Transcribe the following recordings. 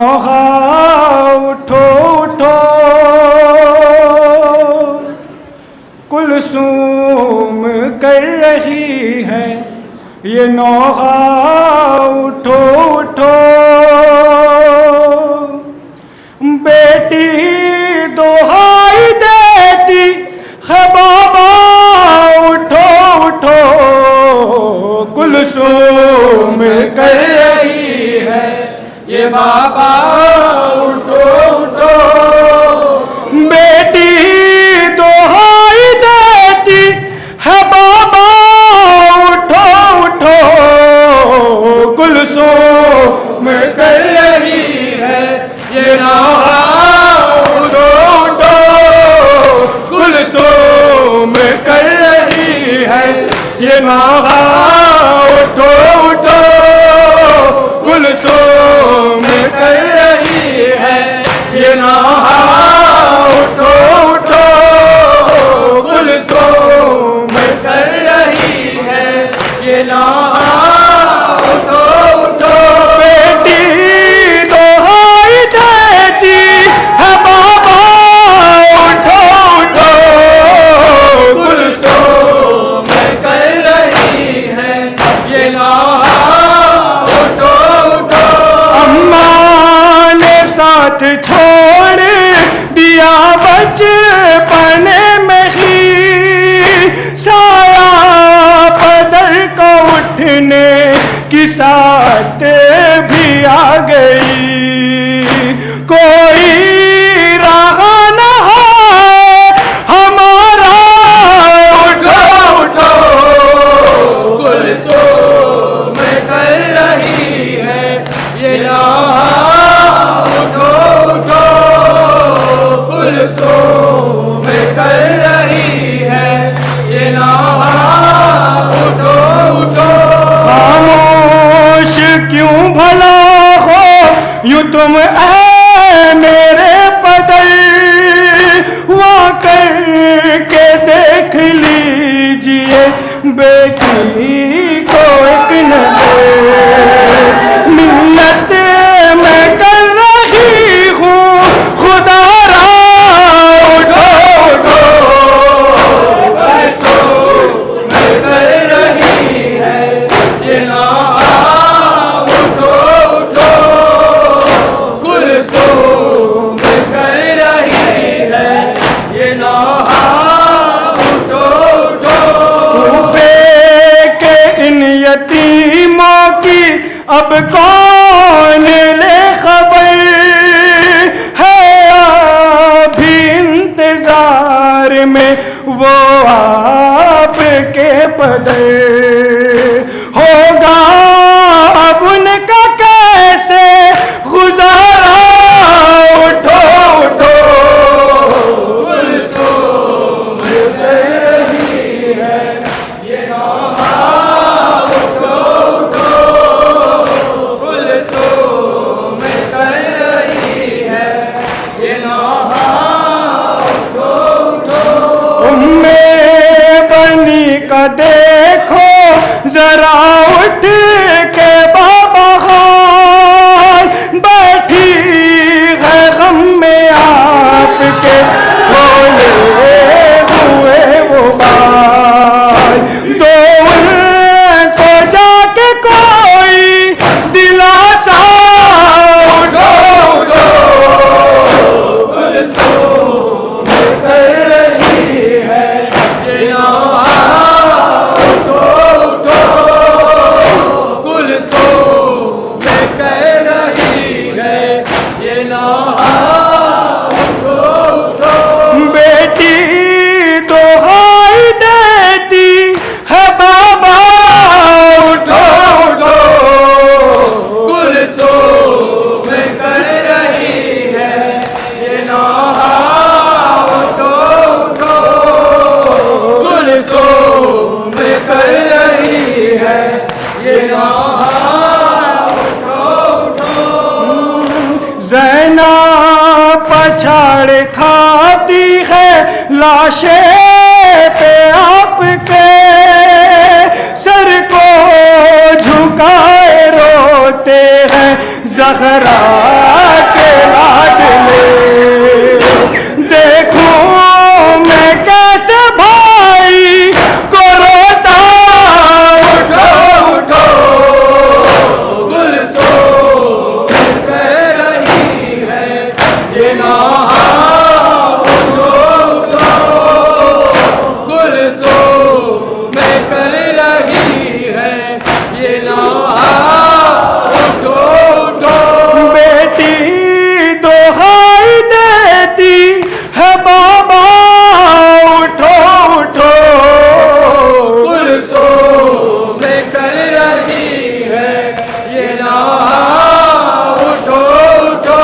नौहा उठो उठो, कुलसूम कर रही है ये नौहा उठो उठो। बेटी दोहाई देती है बाबा उठो उठो, कुलसूम कर रही है ये बाबा उठो उठो। बेटी दोहाई देती है बाबा उठो उठो, कुलसूम कर रही है ये नौहा उठो उठो, कुलसूम कर रही है ये नौहा उठो उठो, कुलसूम कर रही है ये नौहा उठो उठो, कुलसूम कर रही है ये नौहा उठो उठो। बेटी दोहाई देती है बाबा उठो उठो, कुलसूम कर रही है ये नौहा उठो उठो। अम्मा ने साथ छोड़ दिया बचपन में ही, साया बदल को उठने की साथ भी आ गई। कोई राह न है हमारा उठो उठो, कुलसूम कर रही है ये नौहा उठो उठो, कुलसूम कर रही है ये नौहा उठो उठो। खामोश क्यों भला हो यूं तुम ऐ मेरे बदल, वहाँ करके देख लीजिए बेटी को एक नजर। मिन्नत मैं कर रही हूँ खुदा रा उठो उठो, कुलसूम कर रही है ये नौहा उठो उठो, कुलसूम कर रही है ये नौहा उठो उठो। तूफे के इन यतीमों की अब कौन ले खबर है, अभी इंतजार में वो आपके पदर। होगा अब उनका कैसे गुजारा उठो उठो, कुलसूम कर रही है ये नौहा उठो उठो, कुलसूम कर रही है ये नौहा उठो उठो। उम्मे बनी का देखो जरा उठ के बाबा हाल, बैठी है गम में आपके खोले हुए वो बाल। दो उनको जाके कोई दिलासा उठो उठो, कुलसूम कर रही है ये नौहा उठो उठो, कुलसूम कर रही है ये नौहा उठो उठो। बेटी दोहाई देती है बाबा उठो उठो, कुलसूम कर रही है ये नौहा उठो उठो, कुलसूम कर रही है ये नौहा उठो उठो। ज़ैना पछाड़ खाती है लाशे पे आपके, सर को झुकाए रोते हैं ज़हरा के लाडले। देखूं मैं कैसे भाई को रोता, उठो उठो गुलसों कह रही है ये नौहा, उठो उठो गुलसों में कर रही है ये नौहा, उठो उठो। बेटी दोहाई देती है बाबा, उठो उठो गुलसों में कर रही है ये नौहा, उठो उठो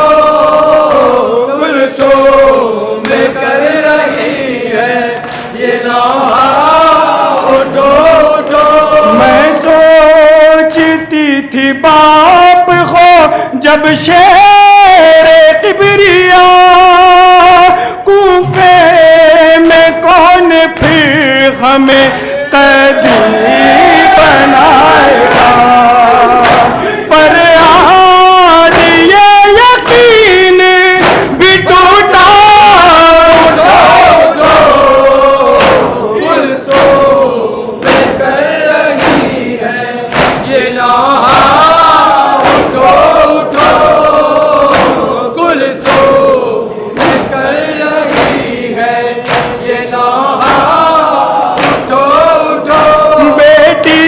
गुलसों में कर रही है ये नौहा, उठो उठो। मैं सोचती थी बाप हो जब शेरे किबरिया, कूफे में कौन फिर हमें कैदी बनाएगा, पर आज ये यकीन भी टूटा, उठो गुलसों में कर रही है ये नौहा, उठो उठो गुलसों में कर रही है ये नौहा, उठो उठो। बेटी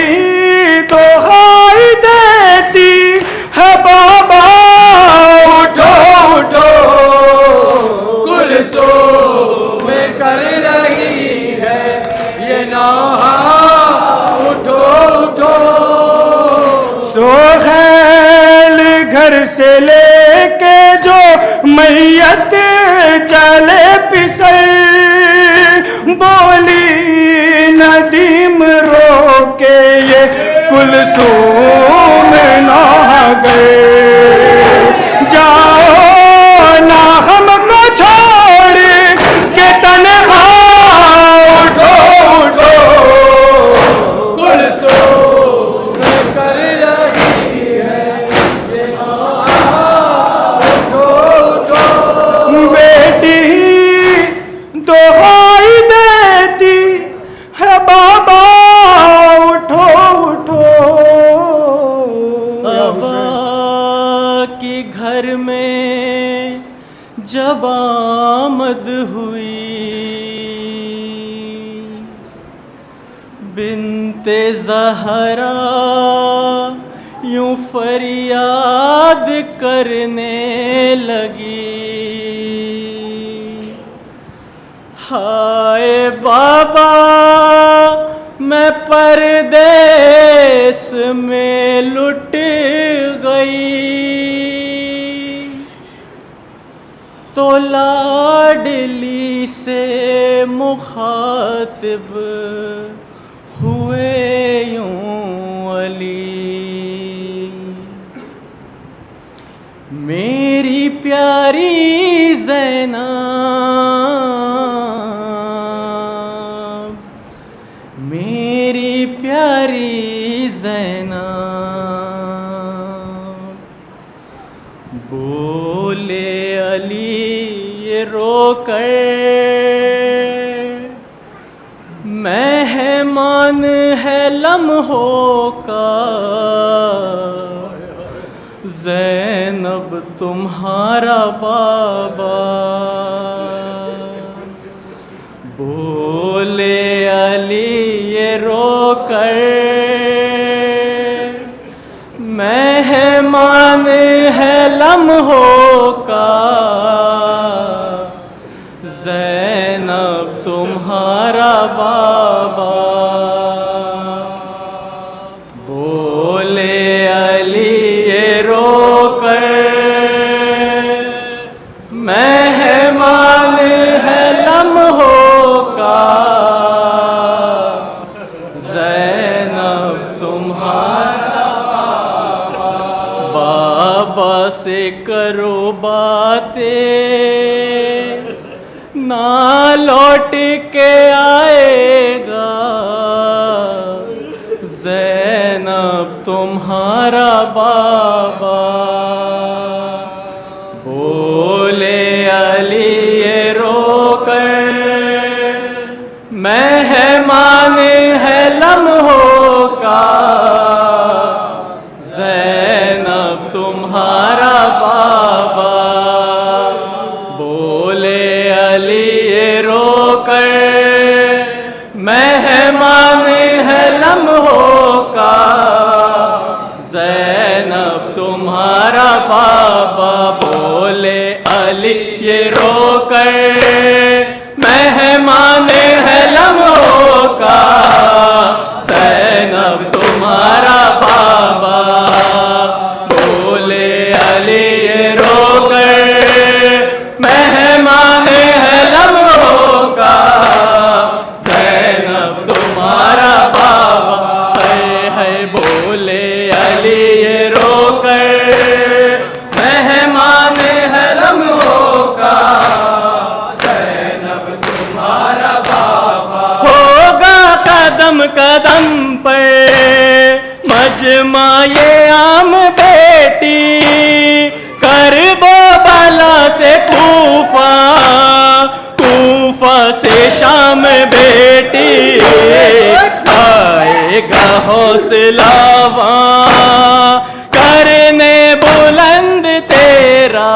दोहाई देती है बाबा, उठो उठो गुलसों में कर रही है ये नौहा, उठो उठो। सोहैल घर से लेके जो मैयत चले पिसल, बोली नदीम रो के ये कुलसूम नहा गए, जाओ ना हमको छोड़ के तन्हा, उठो उठो गुलसों में कर रही है ये नौहा, उठो उठो। बेटी दोहाई देती है बाबा, उठो उठो। बाबा के घर में जब आमद हुई, बिन्ते ज़हरा यूं फरियाद करने लगी, हाय बाबा मैं परदेस में लुट गई, तो लाडली से मुखातिब हुए यूं अली, मेरी प्यारी ज़ैनब, मेरी प्यारी ज़ैनब, बोले अली ये रोकर, मेहमान है लम्हों का, ज़ैनब तुम्हारा बाबा, बोले अली ये रोकर, मेहमान है लम्हों का, ज़ैनब तुम्हारा बाबा, बोले अली ये रोकर, मेहमान है लम्हों का, ज़ैनब तुम्हारा बाबा से करो बातें, ना लौट के आएगा, ज़ैनब तुम्हारा बाबा। लम्हों का, ज़ैनब तुम्हारा बाबा। बोले अली ये रोकर, मेहमान है लम्हों का, ज़ैनब तुम्हारा बाबा। बोले अली ये रोकर, मेहमान है लम्हों का, ज़ैनब तुम्हारा बाबा। बोले अली ये रोकर, मेहमान है लम्हों का, ज़ैनब तुम्हारा बाबा। है बोले अली ये रोकर, मेहमान है लम्हों का, ज़ैनब तुम्हारा बाबा। होगा कदम कदम पर मजमा ये आम बेटी, करबो बला से कूफा, कूफा से शाम बेटी। आएगा हौसला वहाँ करने बुलंद तेरा,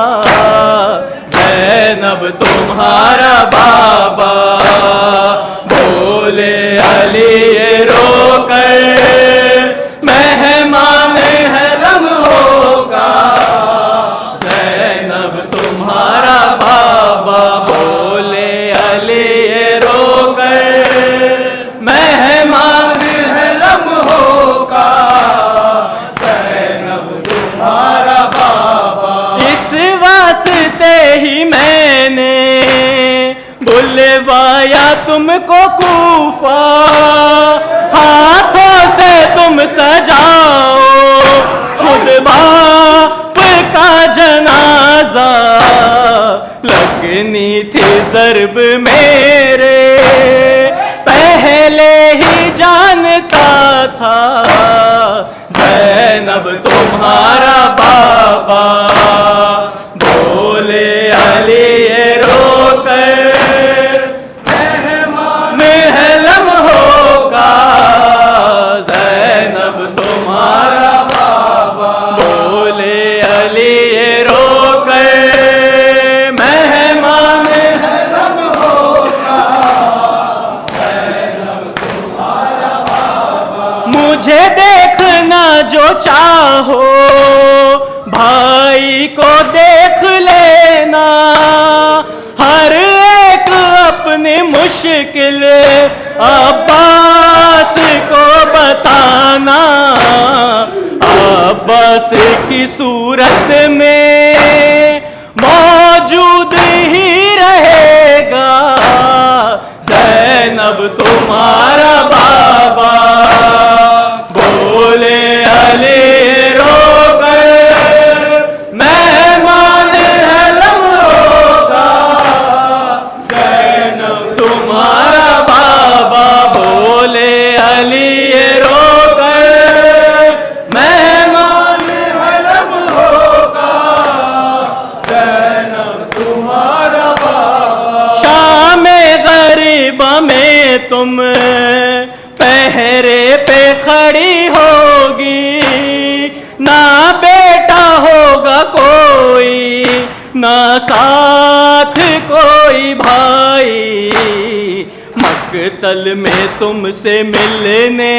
ज़ैनब तुम्हारा बाबा। बोले अली ये रोकर, मेहमान है लम्हों का, ज़ैनब तुम्हारा बाबा। बोले अली ये रोकर, मेहमान है लम्हों का, ज़ैनब तुम्हारा बाबा। इस वास्ते ही मैंने बुलवाया तुमको कूफा, हाथों से तुम सजाओ खुद बाप का जनाजा। लगनी थी ज़र्ब मेरे, पहले ही जानता था, ज़ैनब तुम्हारा बाबा। बोले अली ये रोकर, मेहमान है लम्हों का, ज़ैनब तुम्हारा बाबा। बोले अली ये रोकर, मेहमान है लम्हों का, ज़ैनब तुम्हारा बाबा। मुझे देखना जो चाहो, भाई को देख लेना, हर एक अपनी मुश्किल अब्बास को बताना। अब्बास की सूरत में मौजूद ही रहेगा, ज़ैनब तुम्हारा बाबा। बोले अली रोकर, मेहमान है लम्हों का, ज़ैनब तुम्हारा बाबा। बोले अली रोकर, मेहमान है लम्हों का, ज़ैनब तुम्हारा बाबा। शाम गरीब में तुम पहरे पे खड़ी होगी, ना बेटा होगा कोई, ना साथ कोई भाई। मक्तल में तुमसे मिलने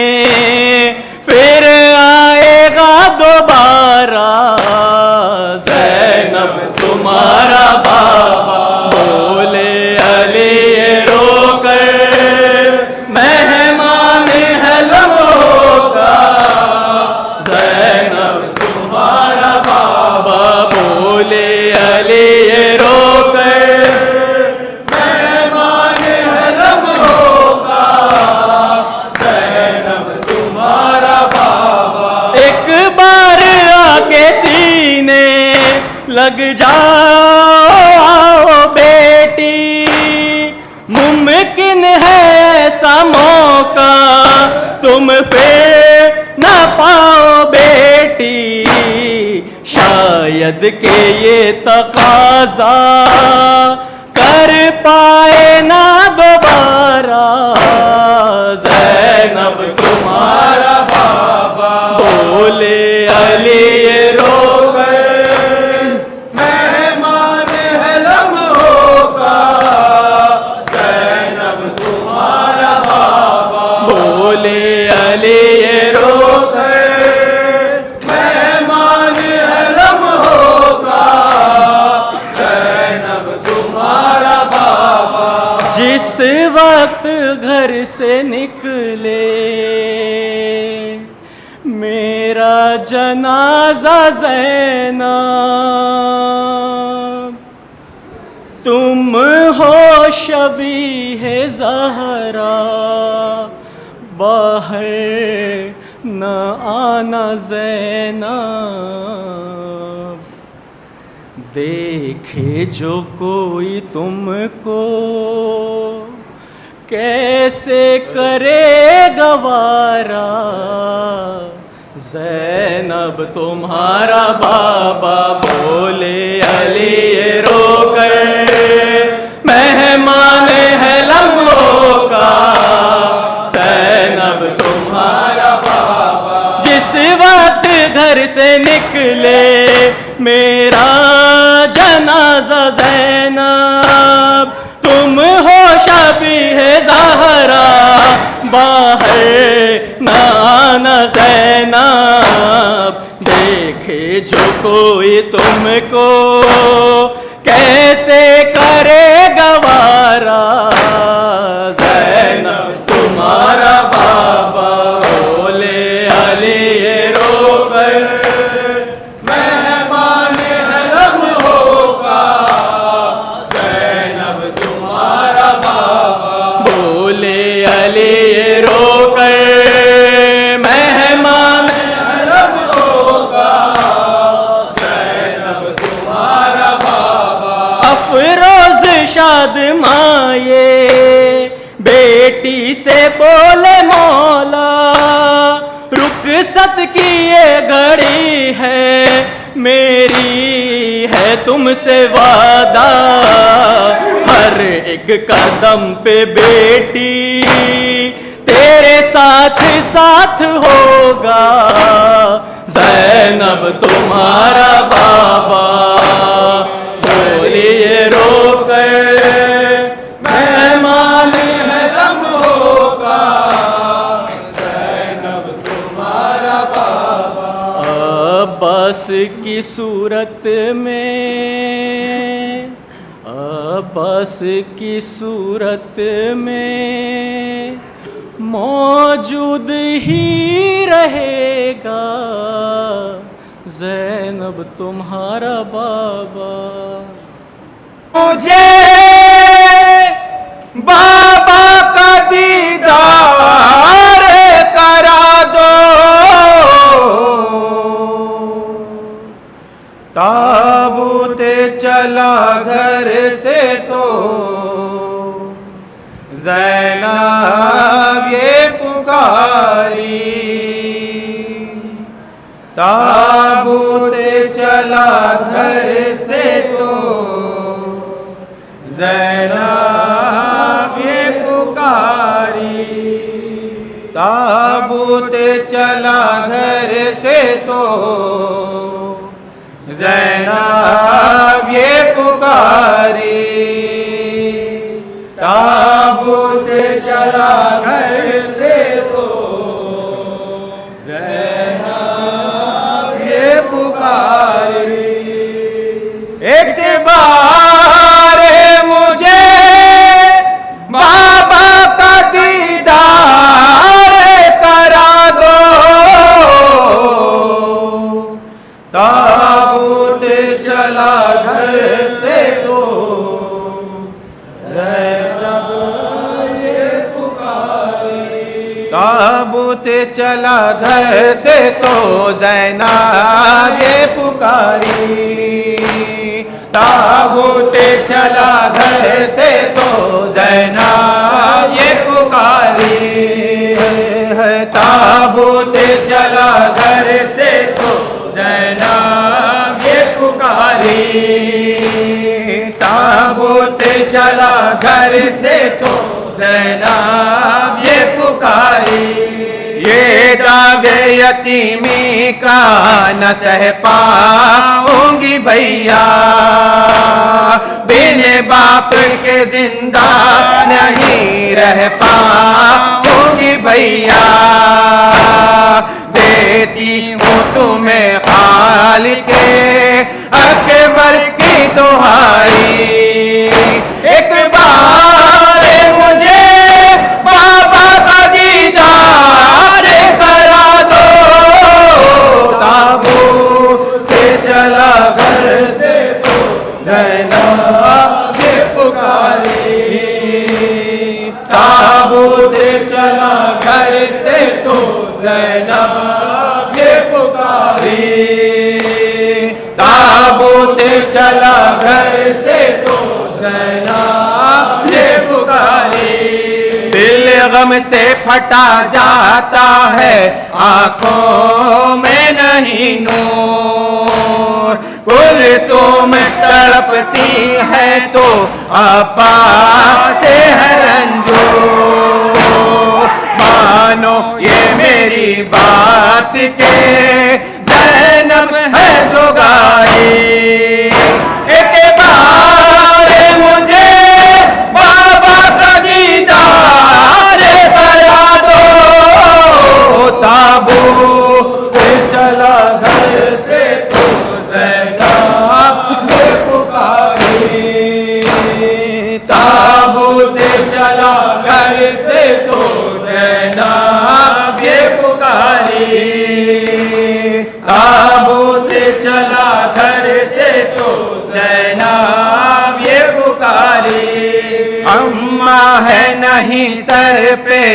फिर आएगा दोबारा, ज़ैनब तुम्हारा बाबा। बोले अली रोकर, मेहमान है लम्हों का, ज़ैनब तुम्हारा बाबा। बोले अली रोकर, मेहमान है लम्हों का, ज़ैनब तुम्हारा बाबा। एक बार आके सीने लग जाओ बेटी, मुमकिन है ऐसा मौका तुम फिर न पाओ बेटी। शायद के ये तकाजा कर पाए ना दोबारा, ज़ैनब अली ये रोकर मेहमान हलम होगा, ज़ैनब तुम्हारा बाबा। जिस वक्त घर से निकले मेरा जनाजा ज़ैनब, तुम हो शबीह ज़हरा, बाहर न आना ज़ैनब। देखे जो कोई तुमको कैसे करे गवारा, ज़ैनब तुम्हारा बाबा बोले अली ये रोकर मेहमान है लम्हों का, ज़ैनब तुम्हारा बाबा। जिस वक्त घर से निकले मेरा जनाजा ज़ैनब, तुम हो शबीह ज़हरा, बाहर न आना ज़ैनब। देखे जो कोई तुमको कैसे करे गवारा, ज़ैनब तुम्हारा बाबा बोले अली ये रोकर मेहमान हलम होगा, ज़ैनब तुम्हारा बाबा। बोले अली ये रोकर मेहमान हलम होगा, ज़ैनब तुम्हारा बाबा। अफरोज शाद माये बेटी से बोले मौला, रुखसत की ये घड़ी है मेरी है तुमसे वादा, हर एक कदम पे बेटी तेरे साथ साथ होगा, ज़ैनब तुम्हारा बाबा बोलिए रोकर मेहमान हलम होगा, ज़ैनब तुम्हारा बाबा। अब्बास की सूरत में, अब्बास की सूरत में मौजूद ही रहेगा, ज़ैनब तुम्हारा बाबा। मुझे बाबा का दीदार करा दो, ताबूत चला घर से तो ज़ैनब ये पुकारी, ताबूत चला घर से तो ज़ैनब ये पुकारी, ताबूत चला घर से तो ज़ैनब ये पुकारी, ताबूत चला घर से तो ज़ैनब ये पुकारी। एक बार मुझे बाबा का दीदार करा दो, ताबूत चला घर से तो ज़ैनब ये पुकारी, ताबूत चला घर से तो ज़ैनब ये पुकारी, ताबूत चला घर से तो ज़ैनब ये पुकारी है, ताबूत चला घर से तो ज़ैनब ये पुकारी, ताबूत चला घर से तो ज़ैनब ये पुकारी। ये दावे यतीमी का न सह पाऊंगी भैया, बिन बाप के जिंदा नहीं रह पाऊंगी भैया, देती हूँ तुम्हें खालिके अकबर की दुहाई। एक बार मुझे बाबा का दीदार करा दो, ताबूत चला घर से तो ज़ैनब ये पुकारी, ताबूत चला घर से तो ज़ैनब ये पुकारी, ताबूत चला घर से तो ज़ैनब ये पुकारी। दिल गम से फटा जाता है, आंखों में नहीं नूर, कुलसूम तड़पती है तो आपा से है रंजूर। मानो ये मेरी बात के ज़ैनब है दुगाई, एक बार मुझे बाबा का दीदार करा दो, ताबूत चला घर से तो ज़ैनब ये पुकारी, ताबूत चला घर से तो ज़ैनब ये पुकारी, ताबूत चला घर से तो ज़ैनब ये पुकारी। अम्मा है नहीं सर पे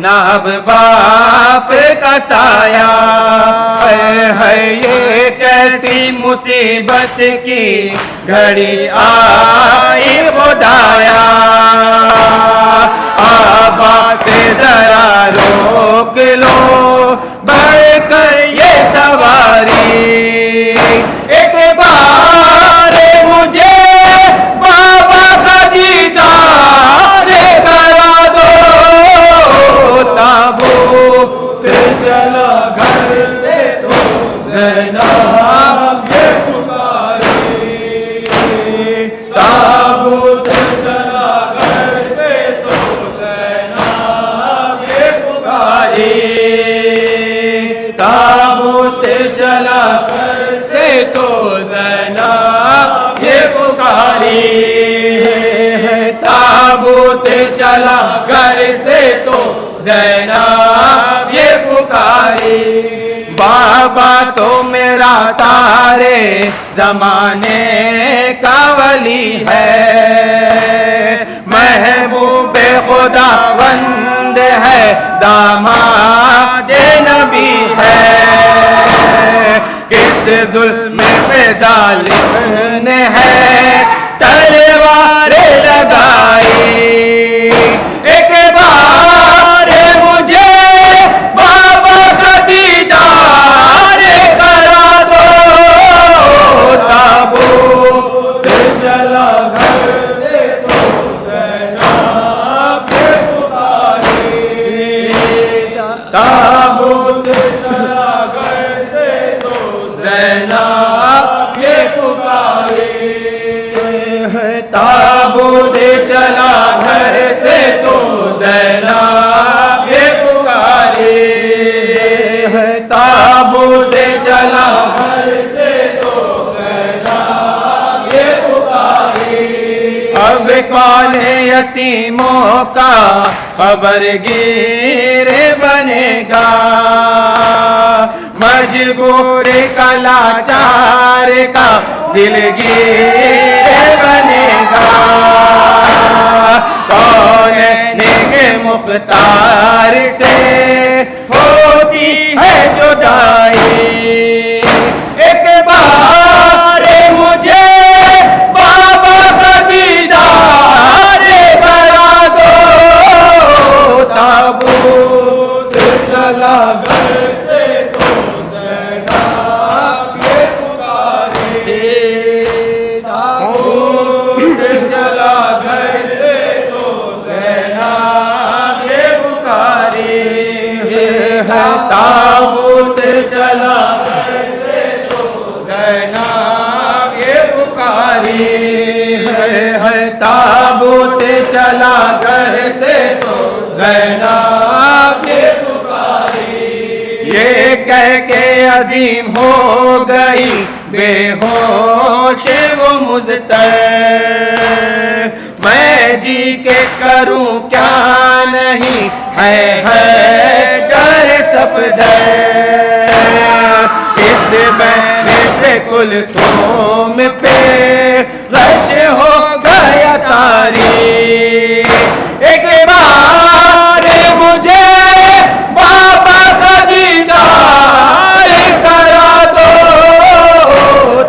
ना अब बाप का साया, है ये कैसी मुसीबत की घड़ी आई खुदाया। आबा से जरा रोक लो बढ़कर ये सवारी, एक बार मुझे बाबा का दीदार करा दो, ताबूत चला घर से तो ज़ैनब ये पुकारी, ताबूत चला घर से तो ज़ैनब ये पुकारी, ताबूत चला घर से तो ज़ैनब ये पुकारी, ताबूत चला घर से तो ज़ैनब ये पुकारी। बाबा तो मेरा सारे जमाने का वली है, महबूबे खुदावंद है, दामादे नबी है। किस जुल्म पे जालिम ने है तलवार लगाई, एक बार मुझे बाबा का दीदार करा दो, ताबूत चला घर से तो ज़ैनब ये पुकारी, ताबूत चला घर से तो ज़ैनब ये पुकारी, ताबूत चला घर से तो ज़ैनब ये पुकारी, ताबूत चला घर से तो ज़ैनब ये पुकारी। अब कौन यतीमों का खबरगीर बनेगा, मजबूर का लाचार का दिलगीर बनेगा। कौन नेके मुख्तार से होती है जुदाई, एक बार मुझे बाबा का दीदार करा दो, ताबूत चला घर से तो ज़ैनब ये पुकारी, ताबूत चला घर से तो ज़ैनब ये पुकारी, ताबूत चला घर से तो ज़ैनब ये पुकारी, ताबूत चला घर से तो ज़ैनब ये कह के अजीम हो गई बेहोश वो मुज़तर। मैं जी के करूं क्या नहीं है डर सफदर। इस बहने पे कुलसूम पे रश हो गया तारी। एक बार मुझे बाबा का दीदार करा दो।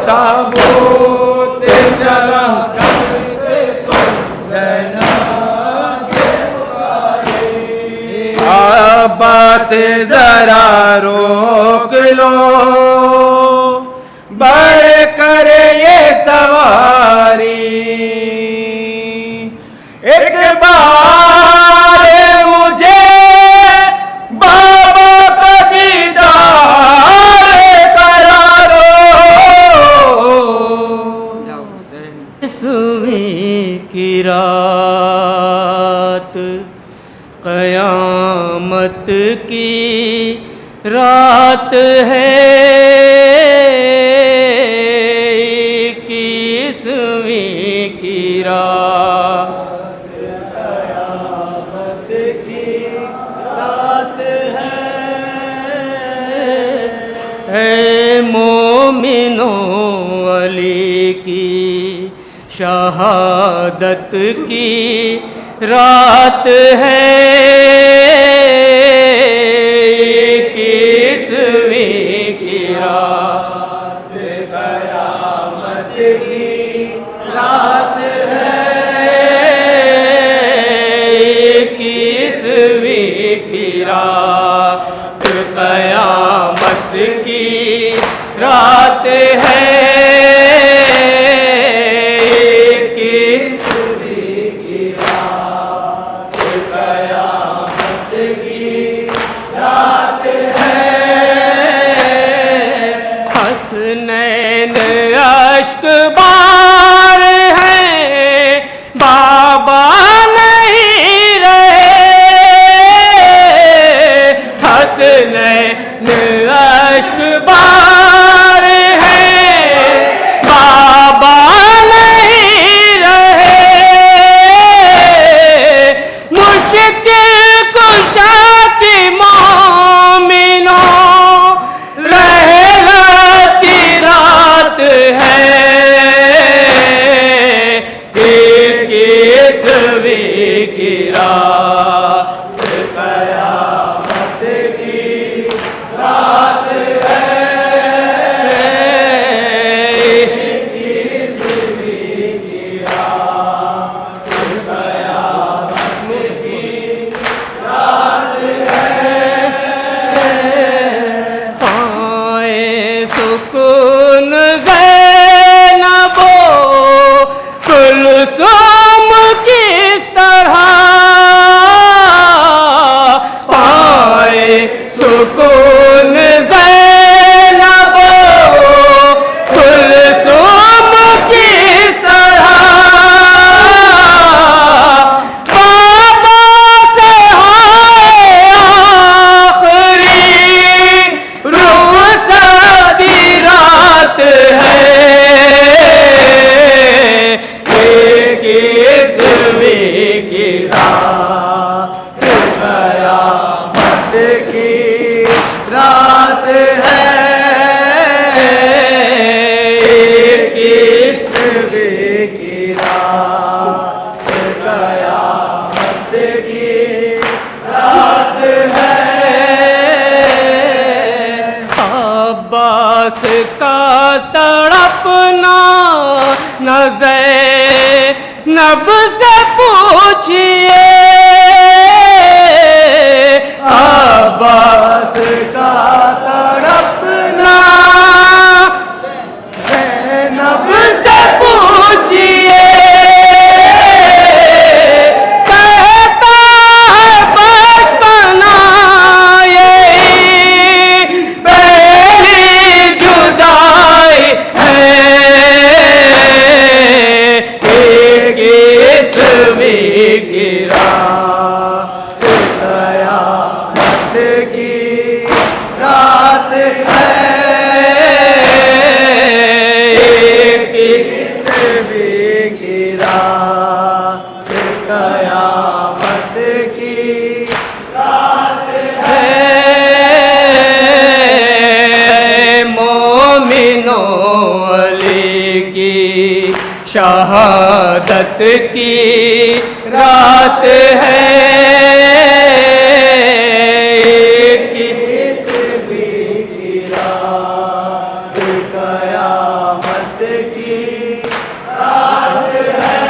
ताबूत चला से तो अब्बास से जरा रोक लो बढ़ कर ये सवारी। एक बार मुझे बाबा का दीदार करा दो। इसवीं की रात कयामत की रात है। इक्कीसवीं की रात कयामत की रात है मोमिनो अली की शहादत की रात है। इक्कीसवीं की रात कयामत की रात है। इक्कीसवीं की रात कयामत की रात है। हसनैन अश्क बार है बाबा नहीं रहे। हसनैन अश्क बार है बाबा नहीं रहे। मुश्किल कुशा की मोमिनो सुकून ज़ैनबो कुलसूम किस तरह पाए। सुकून ज़ैनबो कुलसूम किस तरह बाबा से हाय आखिरी रुख़सत रात है। इक्कीसवीं की रात कयामत की रात है। इक्कीसवीं की रात कयामत की रात है। अब्बास का तड़पना नज़ैनब से पूछिए। अब्बास का तड़पना ज़ैनब से पूछिए। कहता है बचपना यही पहली जुदाई है। इक्कीसवीं की रात कयामत की रात शहादत की रात है इस भी की रात कयामत की रात है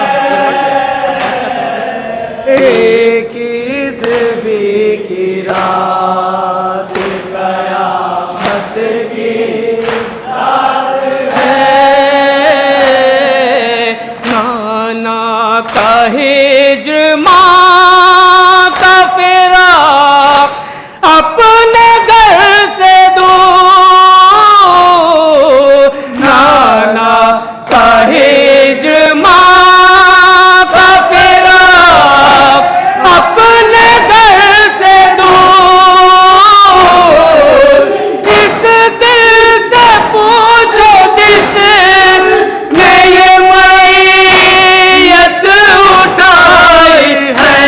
एक इस भी की रात कयामत की नाना का हिज्र माँ का फिराक अपने घर से दूर नाना का हिज्र माँ का फिराक अपने घर से दूर इस दिल से पूछो जिस ने ये मैयत उठाई है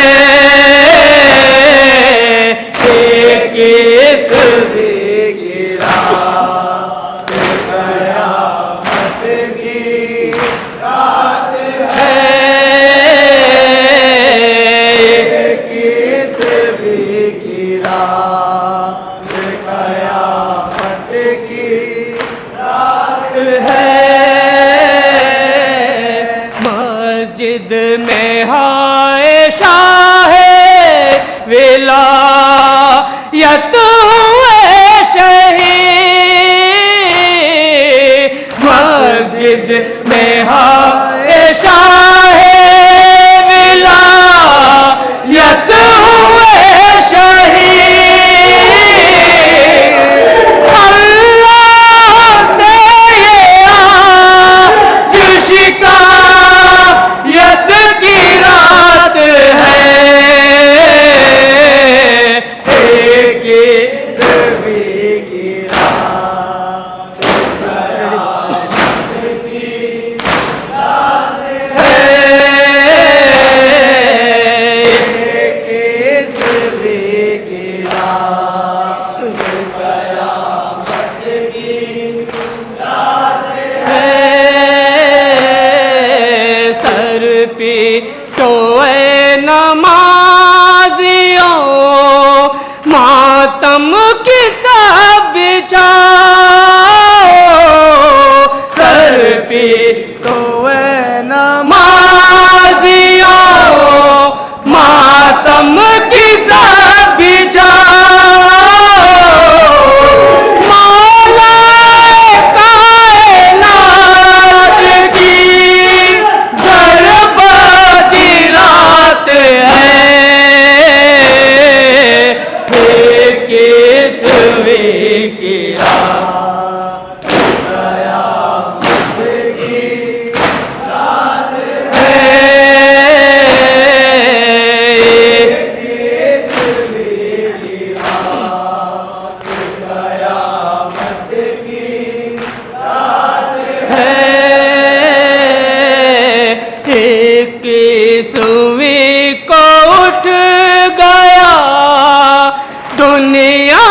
एक इस भी की रात कयामत की रात है किस भी की रात कयामत की है मस्जिद में हाय शाहे विलायत हुए शहीद मस्जिद में हाय शाहे विलायत हुए शहीद अल्लाह से ये आज शिकायत की रात है एक किस भी की रात कयामत की है किस भी की रात कयामत की सर पे टोए नमाजियों मातम की सब बिछाओ सर पे तो है नमाजियों मातम की सब बिछाओ मौलाए कायनात की ज़रबती रात है एक इसवीं की रात कयामत की है किस भी की रात कयामत की एक सुवी को उठ गया दुनिया